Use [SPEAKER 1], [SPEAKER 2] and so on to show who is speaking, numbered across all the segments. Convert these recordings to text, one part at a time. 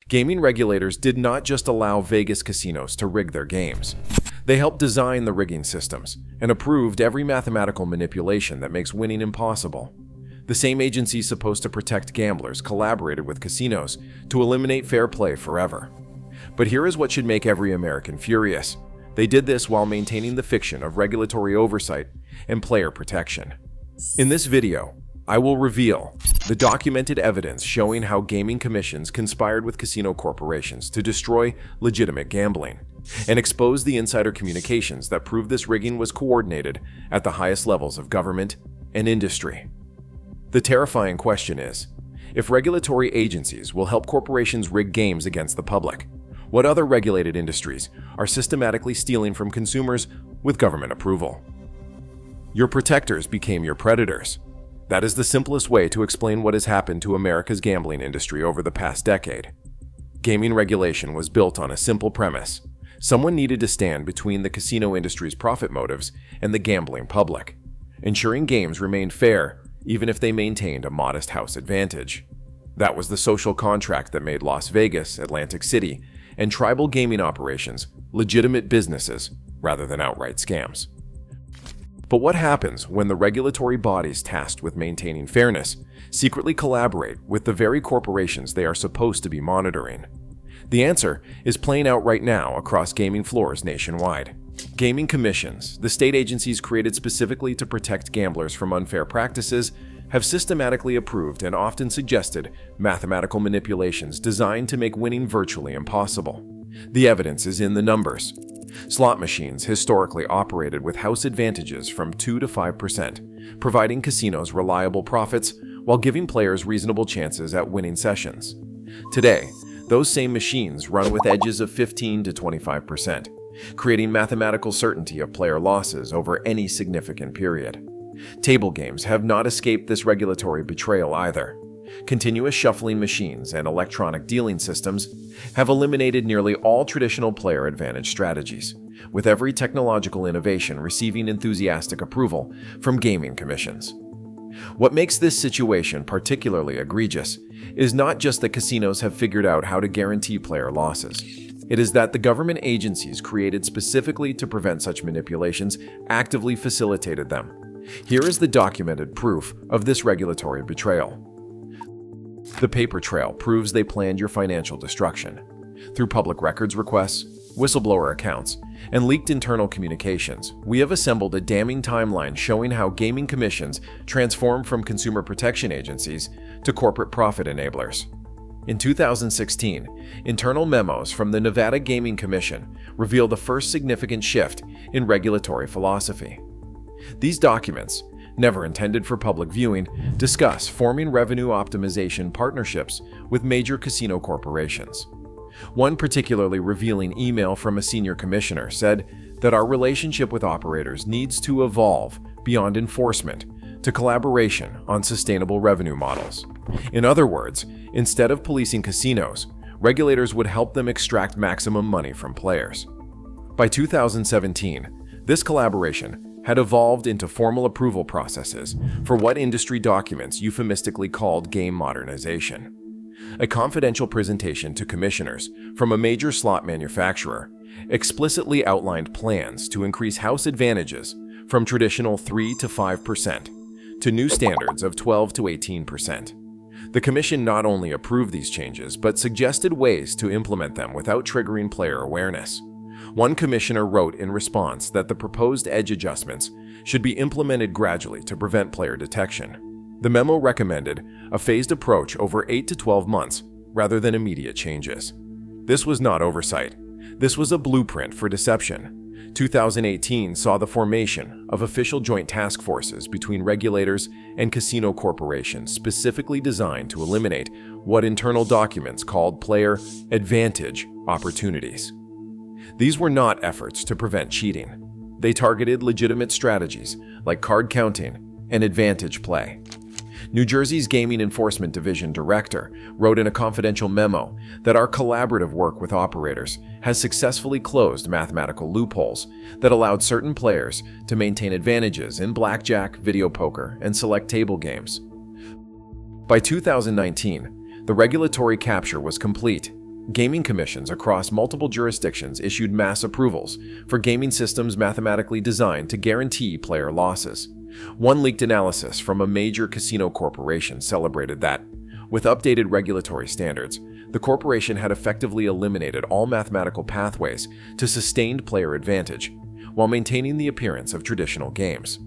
[SPEAKER 1] Gaming regulators did not just allow Vegas casinos to rig their games. They helped design the rigging systems and approved every mathematical manipulation that makes winning impossible. The same agencies supposed to protect gamblers collaborated with casinos to eliminate fair play forever. But here is what should make every American furious. They did this while maintaining the fiction of regulatory oversight and player protection. In this video, I will reveal the documented evidence showing how gaming commissions conspired with casino corporations to destroy legitimate gambling, and expose the insider communications that prove this rigging was coordinated at the highest levels of government and industry. The terrifying question is, if regulatory agencies will help corporations rig games against the public, what other regulated industries are systematically stealing from consumers with government approval? Your protectors became your predators. That is the simplest way to explain what has happened to America's gambling industry over the past decade. Gaming regulation was built on a simple premise. Someone needed to stand between the casino industry's profit motives and the gambling public, ensuring games remained fair even if they maintained a modest house advantage. That was the social contract that made Las Vegas, Atlantic City, and tribal gaming operations legitimate businesses rather than outright scams. But what happens when the regulatory bodies tasked with maintaining fairness secretly collaborate with the very corporations they are supposed to be monitoring? The answer is playing out right now across gaming floors nationwide. Gaming commissions, the state agencies created specifically to protect gamblers from unfair practices, have systematically approved and often suggested mathematical manipulations designed to make winning virtually impossible. The evidence is in the numbers. Slot machines historically operated with house advantages from 2 to 5%, providing casinos reliable profits while giving players reasonable chances at winning sessions. Today, those same machines run with edges of 15 to 25%, creating mathematical certainty of player losses over any significant period. Table games have not escaped this regulatory betrayal either. Continuous shuffling machines and electronic dealing systems have eliminated nearly all traditional player advantage strategies, with every technological innovation receiving enthusiastic approval from gaming commissions. What makes this situation particularly egregious is not just that casinos have figured out how to guarantee player losses. It is that the government agencies created specifically to prevent such manipulations actively facilitated them. Here is the documented proof of this regulatory betrayal. The paper trail proves they planned your financial destruction. Through public records requests, whistleblower accounts, and leaked internal communications, we have assembled a damning timeline showing how gaming commissions transformed from consumer protection agencies to corporate profit enablers. In 2016, internal memos from the Nevada Gaming Commission revealed the first significant shift in regulatory philosophy. These documents, never intended for public viewing, discuss forming revenue optimization partnerships with major casino corporations. One particularly revealing email from a senior commissioner said that our relationship with operators needs to evolve beyond enforcement to collaboration on sustainable revenue models. In other words, instead of policing casinos, regulators would help them extract maximum money from players. By 2017, this collaboration had evolved into formal approval processes for what industry documents euphemistically called game modernization. A confidential presentation to commissioners from a major slot manufacturer explicitly outlined plans to increase house advantages from traditional 3 to 5% to new standards of 12 to 18%. The commission not only approved these changes, but suggested ways to implement them without triggering player awareness. One commissioner wrote in response that the proposed edge adjustments should be implemented gradually to prevent player detection. The memo recommended a phased approach over 8 to 12 months rather than immediate changes. This was not oversight. This was a blueprint for deception. 2018 saw the formation of official joint task forces between regulators and casino corporations specifically designed to eliminate what internal documents called player advantage opportunities. These were not efforts to prevent cheating. They targeted legitimate strategies like card counting and advantage play. New Jersey's Gaming Enforcement Division director wrote in a confidential memo that our collaborative work with operators has successfully closed mathematical loopholes that allowed certain players to maintain advantages in blackjack, video poker, and select table games. By 2019, the regulatory capture was complete. Gaming commissions across multiple jurisdictions issued mass approvals for gaming systems mathematically designed to guarantee player losses. One leaked analysis from a major casino corporation celebrated that, with updated regulatory standards, the corporation had effectively eliminated all mathematical pathways to sustained player advantage, while maintaining the appearance of traditional games.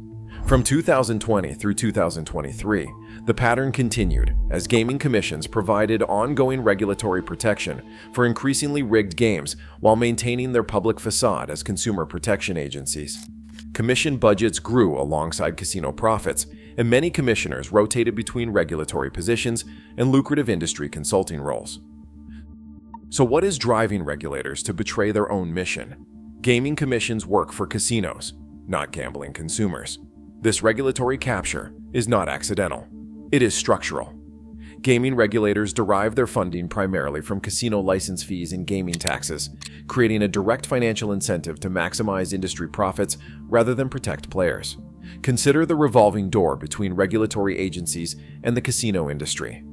[SPEAKER 1] From 2020 through 2023, the pattern continued as gaming commissions provided ongoing regulatory protection for increasingly rigged games while maintaining their public facade as consumer protection agencies. Commission budgets grew alongside casino profits, and many commissioners rotated between regulatory positions and lucrative industry consulting roles. So what is driving regulators to betray their own mission? Gaming commissions work for casinos, not gambling consumers. This regulatory capture is not accidental. It is structural. Gaming regulators derive their funding primarily from casino license fees and gaming taxes, creating a direct financial incentive to maximize industry profits rather than protect players. Consider the revolving door between regulatory agencies and the casino industry.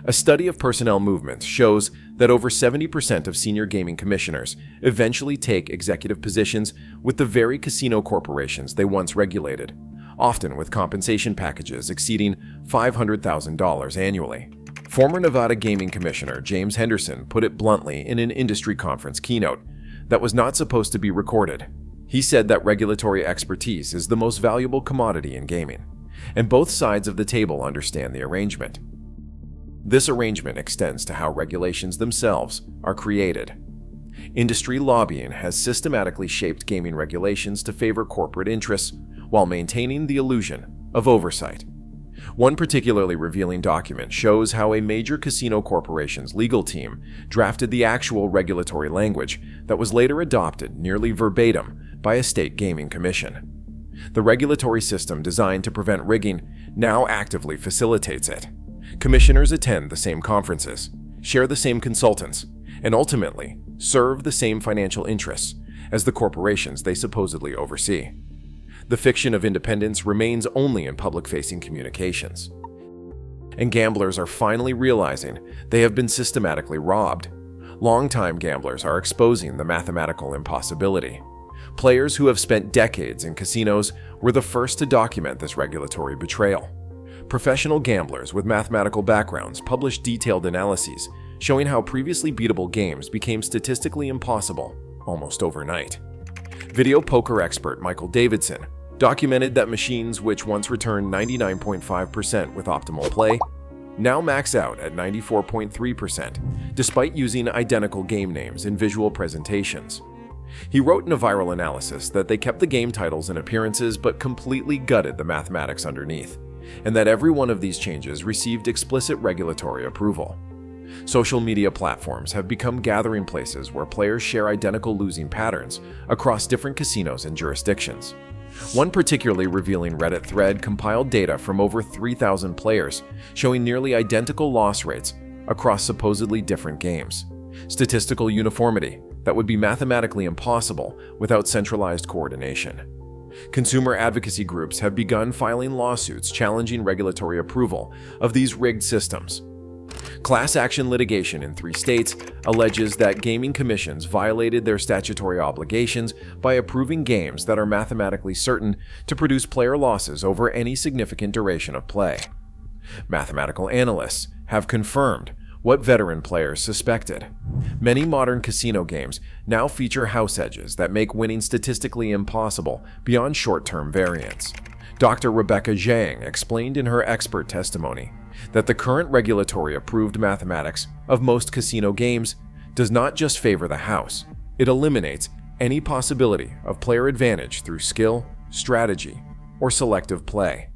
[SPEAKER 1] A study of personnel movements shows that over 70% of senior gaming commissioners eventually take executive positions with the very casino corporations they once regulated, often with compensation packages exceeding $500,000 annually. Former Nevada Gaming Commissioner James Henderson put it bluntly in an industry conference keynote that was not supposed to be recorded. He said that regulatory expertise is the most valuable commodity in gaming, and both sides of the table understand the arrangement. This arrangement extends to how regulations themselves are created. Industry lobbying has systematically shaped gaming regulations to favor corporate interests while maintaining the illusion of oversight. One particularly revealing document shows how a major casino corporation's legal team drafted the actual regulatory language that was later adopted nearly verbatim by a state gaming commission. The regulatory system designed to prevent rigging now actively facilitates it. Commissioners attend the same conferences, share the same consultants, and ultimately serve the same financial interests as the corporations they supposedly oversee. The fiction of independence remains only in public-facing communications. And gamblers are finally realizing they have been systematically robbed. Longtime gamblers are exposing the mathematical impossibility. Players who have spent decades in casinos were the first to document this regulatory betrayal. Professional gamblers with mathematical backgrounds published detailed analyses showing how previously beatable games became statistically impossible almost overnight. Video poker expert Michael Davidson documented that machines which once returned 99.5% with optimal play now max out at 94.3%, despite using identical game names in visual presentations. He wrote in a viral analysis that they kept the game titles and appearances but completely gutted the mathematics underneath, and that every one of these changes received explicit regulatory approval. Social media platforms have become gathering places where players share identical losing patterns across different casinos and jurisdictions. One particularly revealing Reddit thread compiled data from over 3,000 players, showing nearly identical loss rates across supposedly different games. Statistical uniformity that would be mathematically impossible without centralized coordination. Consumer advocacy groups have begun filing lawsuits challenging regulatory approval of these rigged systems. Class action litigation in 3 states alleges that gaming commissions violated their statutory obligations by approving games that are mathematically certain to produce player losses over any significant duration of play. Mathematical analysts have confirmed what veteran players suspected. Many modern casino games now feature house edges that make winning statistically impossible beyond short-term variance. Dr. Rebecca Zhang explained in her expert testimony that the current regulatory-approved mathematics of most casino games does not just favor the house, it eliminates any possibility of player advantage through skill, strategy, or selective play.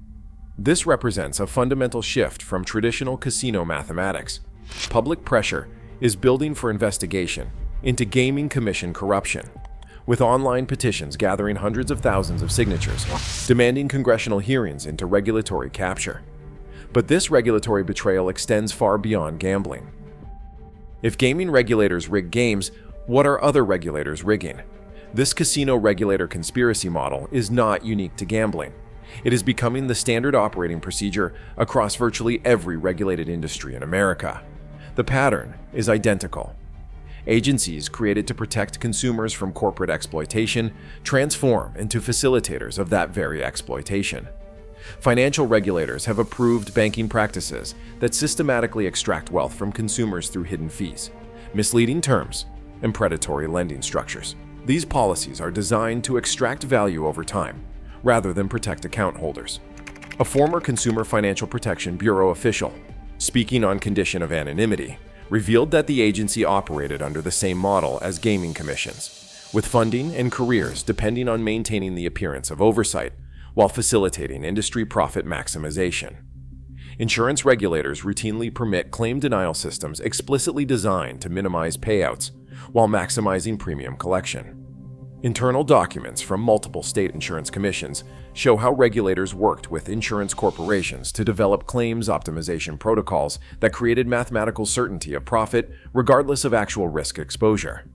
[SPEAKER 1] This represents a fundamental shift from traditional casino mathematics. Public pressure is building for investigation into gaming commission corruption, with online petitions gathering hundreds of thousands of signatures, demanding congressional hearings into regulatory capture. But this regulatory betrayal extends far beyond gambling. If gaming regulators rig games, what are other regulators rigging? This casino regulator conspiracy model is not unique to gambling. It is becoming the standard operating procedure across virtually every regulated industry in America. The pattern is identical. Agencies created to protect consumers from corporate exploitation transform into facilitators of that very exploitation. Financial regulators have approved banking practices that systematically extract wealth from consumers through hidden fees, misleading terms, and predatory lending structures. These policies are designed to extract value over time, rather than protect account holders. A former Consumer Financial Protection Bureau official, speaking on condition of anonymity, revealed that the agency operated under the same model as gaming commissions, with funding and careers depending on maintaining the appearance of oversight while facilitating industry profit maximization. Insurance regulators routinely permit claim denial systems explicitly designed to minimize payouts while maximizing premium collection. Internal documents from multiple state insurance commissions show how regulators worked with insurance corporations to develop claims optimization protocols that created mathematical certainty of profit regardless of actual risk exposure.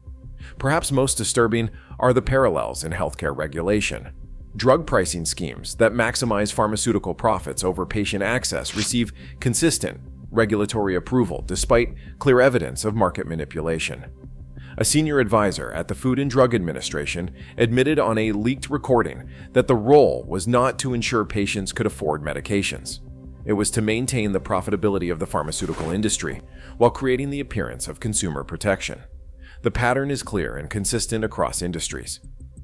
[SPEAKER 1] Perhaps most disturbing are the parallels in healthcare regulation. Drug pricing schemes that maximize pharmaceutical profits over patient access receive consistent regulatory approval despite clear evidence of market manipulation. A senior advisor at the Food and Drug Administration admitted on a leaked recording that the role was not to ensure patients could afford medications. It was to maintain the profitability of the pharmaceutical industry while creating the appearance of consumer protection. The pattern is clear and consistent across industries.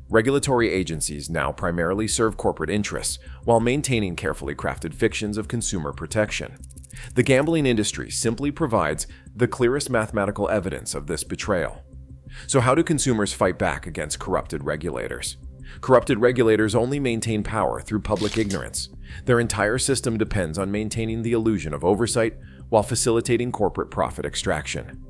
[SPEAKER 1] Regulatory agencies now primarily serve corporate interests while maintaining carefully crafted fictions of consumer protection. The gambling industry simply provides the clearest mathematical evidence of this betrayal. So how do consumers fight back against corrupted regulators? Corrupted regulators only maintain power through public ignorance. Their entire system depends on maintaining the illusion of oversight while facilitating corporate profit extraction.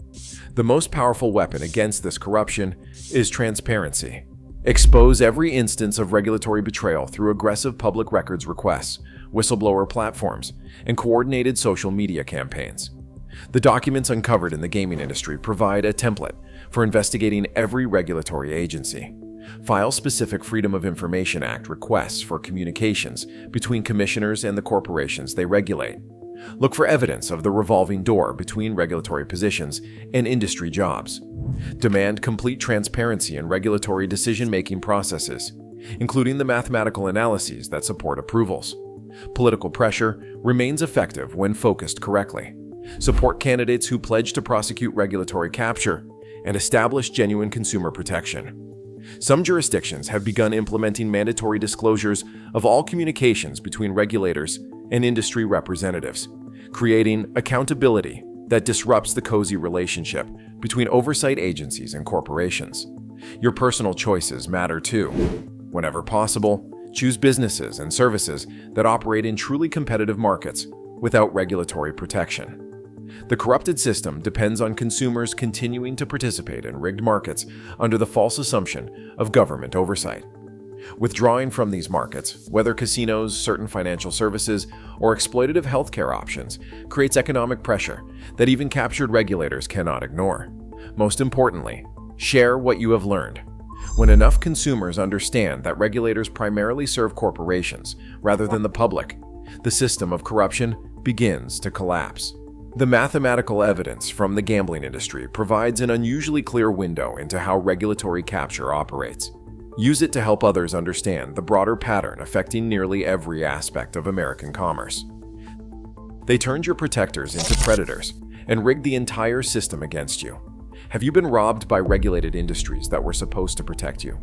[SPEAKER 1] The most powerful weapon against this corruption is transparency. Expose every instance of regulatory betrayal through aggressive public records requests, whistleblower platforms, and coordinated social media campaigns. The documents uncovered in the gaming industry provide a template for investigating every regulatory agency. File specific Freedom of Information Act requests for communications between commissioners and the corporations they regulate. Look for evidence of the revolving door between regulatory positions and industry jobs. Demand complete transparency in regulatory decision-making processes, including the mathematical analyses that support approvals. Political pressure remains effective when focused correctly. Support candidates who pledge to prosecute regulatory capture and establish genuine consumer protection. Some jurisdictions have begun implementing mandatory disclosures of all communications between regulators and industry representatives, creating accountability that disrupts the cozy relationship between oversight agencies and corporations. Your personal choices matter too. Whenever possible, choose businesses and services that operate in truly competitive markets without regulatory protection. The corrupted system depends on consumers continuing to participate in rigged markets under the false assumption of government oversight. Withdrawing from these markets, whether casinos, certain financial services, or exploitative healthcare options, creates economic pressure that even captured regulators cannot ignore. Most importantly, share what you have learned. When enough consumers understand that regulators primarily serve corporations rather than the public, the system of corruption begins to collapse. The mathematical evidence from the gambling industry provides an unusually clear window into how regulatory capture operates. Use it to help others understand the broader pattern affecting nearly every aspect of American commerce. They turned your protectors into predators and rigged the entire system against you. Have you been robbed by regulated industries that were supposed to protect you?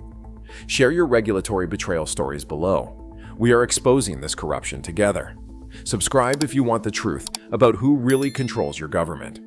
[SPEAKER 1] Share your regulatory betrayal stories below. We are exposing this corruption together. Subscribe if you want the truth about who really controls your government.